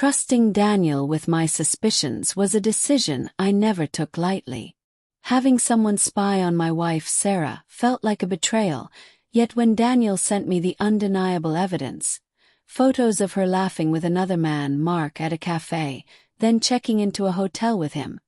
Trusting Daniel with my suspicions was a decision I never took lightly. Having someone spy on my wife Sarah felt like a betrayal, yet when Daniel sent me the undeniable evidence, photos of her laughing with another man, Mark, at a cafe, then checking into a hotel with him,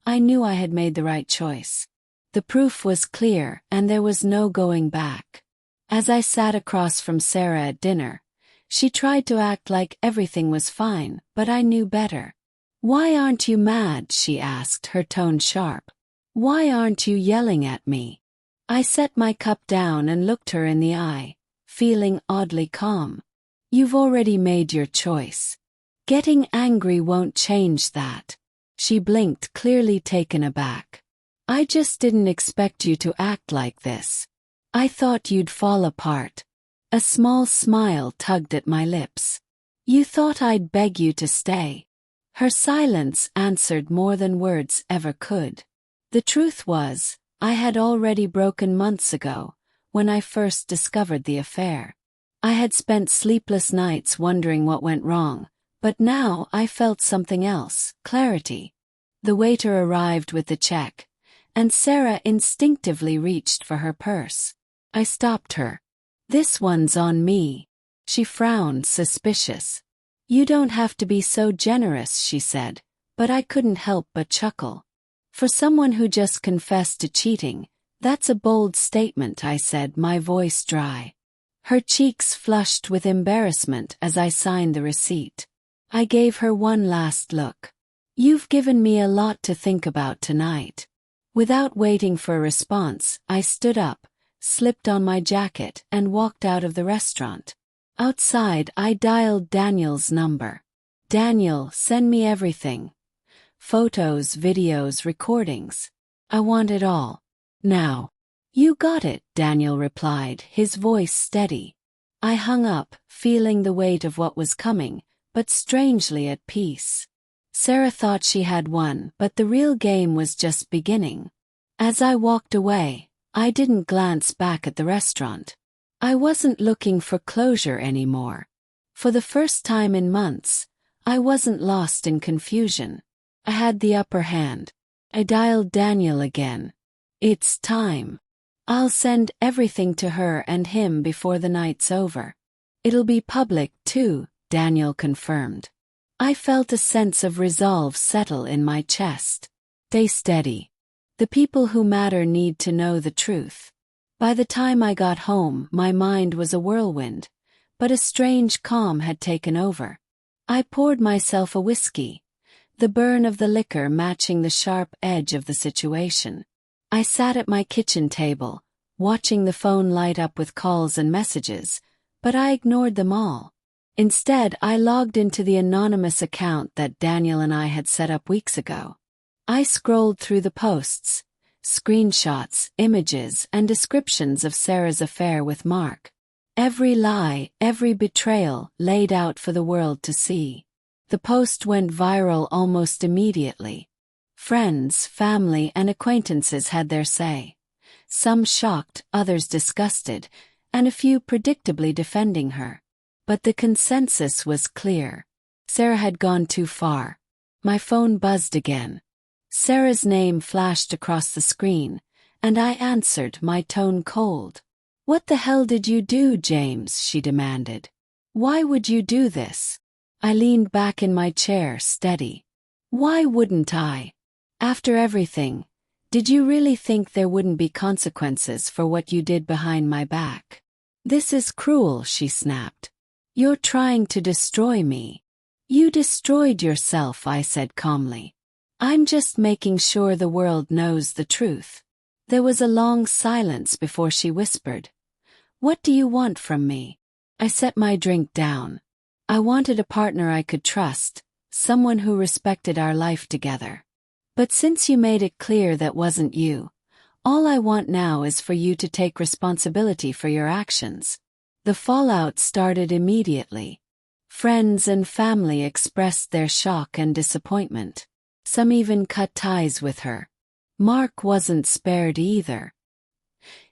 I knew I had made the right choice. The proof was clear, and there was no going back. As I sat across from Sarah at dinner, she tried to act like everything was fine, but I knew better. "Why aren't you mad?" she asked, her tone sharp. "Why aren't you yelling at me?" I set my cup down and looked her in the eye, feeling oddly calm. "You've already made your choice. Getting angry won't change that." She blinked, clearly taken aback. "I just didn't expect you to act like this. I thought you'd fall apart." A small smile tugged at my lips. "You thought I'd beg you to stay." Her silence answered more than words ever could. The truth was, I had already broken months ago, when I first discovered the affair. I had spent sleepless nights wondering what went wrong, but now I felt something else, clarity. The waiter arrived with the check, and Sarah instinctively reached for her purse. I stopped her. "This one's on me." She frowned, suspicious. "You don't have to be so generous," she said, but I couldn't help but chuckle. "For someone who just confessed to cheating, that's a bold statement," I said, my voice dry. Her cheeks flushed with embarrassment as I signed the receipt. I gave her one last look. "You've given me a lot to think about tonight." Without waiting for a response, I stood up, slipped on my jacket, and walked out of the restaurant. Outside, I dialed Daniel's number. "Daniel, send me everything. Photos, videos, recordings. I want it all. Now." "You got it," Daniel replied, his voice steady. I hung up, feeling the weight of what was coming, but strangely at peace. Sarah thought she had won, but the real game was just beginning. As I walked away, I didn't glance back at the restaurant. I wasn't looking for closure anymore. For the first time in months, I wasn't lost in confusion. I had the upper hand. I dialed Daniel again. "It's time. I'll send everything to her and him before the night's over. It'll be public, too," Daniel confirmed. I felt a sense of resolve settle in my chest. Stay steady. The people who matter need to know the truth. By the time I got home, my mind was a whirlwind, but a strange calm had taken over. I poured myself a whiskey, the burn of the liquor matching the sharp edge of the situation. I sat at my kitchen table, watching the phone light up with calls and messages, but I ignored them all. Instead, I logged into the anonymous account that Daniel and I had set up weeks ago. I scrolled through the posts, screenshots, images, and descriptions of Sarah's affair with Mark. Every lie, every betrayal laid out for the world to see. The post went viral almost immediately. Friends, family, and acquaintances had their say. Some shocked, others disgusted, and a few predictably defending her. But the consensus was clear. Sarah had gone too far. My phone buzzed again. Sarah's name flashed across the screen, and I answered, my tone cold. "What the hell did you do, James?" she demanded. "Why would you do this?" I leaned back in my chair, steady. "Why wouldn't I? After everything, did you really think there wouldn't be consequences for what you did behind my back?" "This is cruel," she snapped. "You're trying to destroy me." "You destroyed yourself," I said calmly. "I'm just making sure the world knows the truth." There was a long silence before she whispered, "What do you want from me?" I set my drink down. I wanted a partner I could trust, someone who respected our life together. But since you made it clear that wasn't you, all I want now is for you to take responsibility for your actions. The fallout started immediately. Friends and family expressed their shock and disappointment. Some even cut ties with her. Mark wasn't spared either.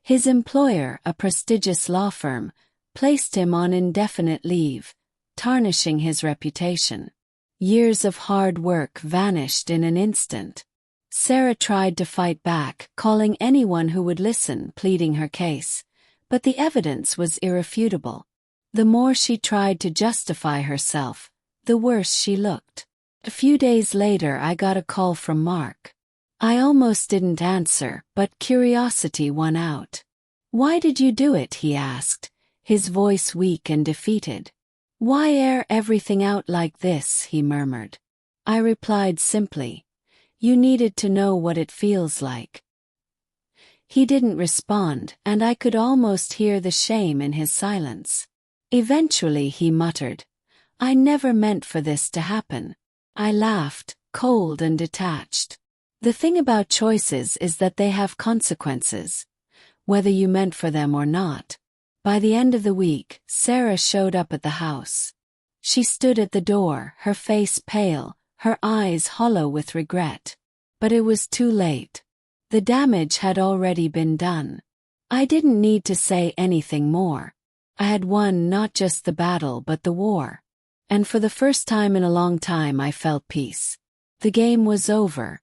His employer, a prestigious law firm, placed him on indefinite leave, tarnishing his reputation. Years of hard work vanished in an instant. Sarah tried to fight back, calling anyone who would listen, pleading her case. But the evidence was irrefutable. The more she tried to justify herself, the worse she looked. A few days later I got a call from Mark. I almost didn't answer, but curiosity won out. "Why did you do it?" he asked, his voice weak and defeated. "Why air everything out like this?" he murmured. I replied simply, "You needed to know what it feels like." He didn't respond, and I could almost hear the shame in his silence. Eventually he muttered, "I never meant for this to happen." I laughed, cold and detached. The thing about choices is that they have consequences, whether you meant for them or not. By the end of the week, Sarah showed up at the house. She stood at the door, her face pale, her eyes hollow with regret. But it was too late. The damage had already been done. I didn't need to say anything more. I had won not just the battle but the war. And for the first time in a long time I felt peace. The game was over,